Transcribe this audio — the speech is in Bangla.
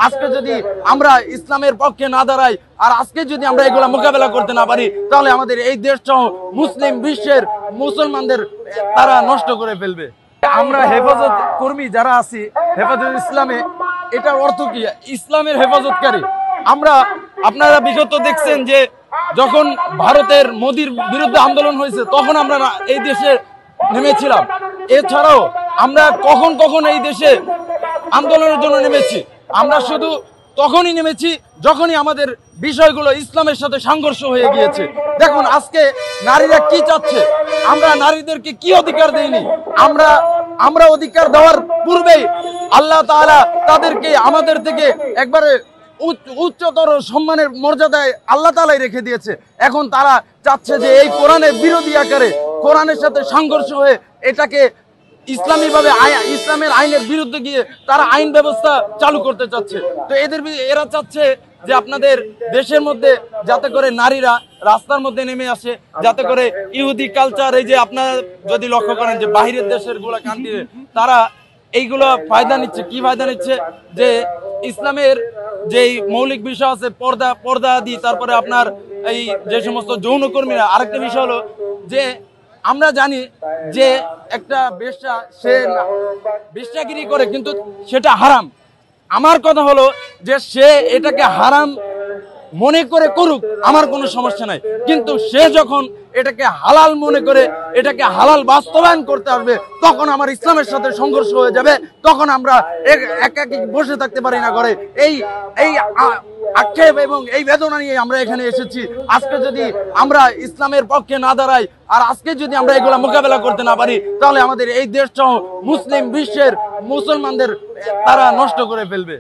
আজকে যদি আমরা ইসলামের পক্ষে না দাঁড়াই আর আজকে যদি আমরা এগুলা মোকাবেলা করতে না পারি তাহলে আমাদের এই দেশ সহ মুসলিম বিশ্বের মুসলমানদের তারা নষ্ট করে ফেলবে। আমরা হেফাজত কর্মী যারা আছি হেফাজত ইসলামে, এটার অর্থ কি? ইসলামের হেফাজতকারী আমরা। আপনারা বিগত দেখছেন যে যখন ভারতের মোদির বিরুদ্ধে আন্দোলন হয়েছে তখন আমরা এই দেশে নেমেছিলাম। এছাড়াও আমরা কখন কখন এই দেশে আন্দোলনের জন্য নেমেছি, আমরা শুধু তখনই নেমেছি যখনই আমাদের বিষয়গুলো ইসলামের সাথে সংঘর্ষ হয়ে গিয়েছে। দেখুন আজকে নারীরা কি চাচ্ছে, আমরা নারীদেরকে কি অধিকার দেইনি। আমরা অধিকার দেওয়ার পূর্বেই আল্লাহ তাআলা তাদেরকে আমাদের থেকে একবারে উচ্চতর সম্মানের মর্যাদায় আল্লাহ তাআলাই রেখে দিয়েছে। এখন তারা চাচ্ছে যে এই কোরআনের বিরোধী আকারে কোরআনের সাথে সংঘর্ষ হয়ে এটাকে ইসলামীভাবে ইসলামের আইনের বিরুদ্ধে গিয়ে তারা আইন ব্যবস্থা চালু করতে চাচ্ছে। তো এরা চাচ্ছে যে আপনাদের দেশের মধ্যে যাতে করে নারীরা রাস্তার মধ্যে নেমে আসে, যাতে করে ইহুদি কালচার, এই যে আপনারা যদি লক্ষ্য করেন যে বাহিরের দেশের গুলা কান্ট্রি তারা এইগুলো ফায়দা নিচ্ছে। কি ফায়দা নিচ্ছে? যে ইসলামের যেই মৌলিক বিষয় আছে পর্দা আদি, তারপরে আপনার এই যে সমস্ত যৌনকর্মীরা। আরেকটা বিষয় হলো যে আমরা জানি যে একটা বেশ্যা সে বেশ্যাগিরি করে কিন্তু সেটা হারাম। আমার কথা হলো যে সে এটাকে হারাম মনে করে করুক, আমার কোনো সমস্যা নাই, কিন্তু সে যখন এটাকে হালাল মনে করে এটাকে হালাল বাস্তবায়ন করতে আসবে তখন আমার ইসলামের সাথে সংঘর্ষ হয়ে যাবে। তখন আমরা একাকি বসে থাকতে পারি না ঘরে। এই আক্ষেপ এবং এই বেদনা নিয়ে আমরা এখানে এসেছি। আজকে যদি আমরা ইসলামের পক্ষে না দাঁড়াই আর আজকে যদি আমরা এগুলা মোকাবেলা করতে না পারি তাহলে আমাদের এই দেশ সহ মুসলিম বিশ্বের মুসলমানদের তারা নষ্ট করে ফেলবে।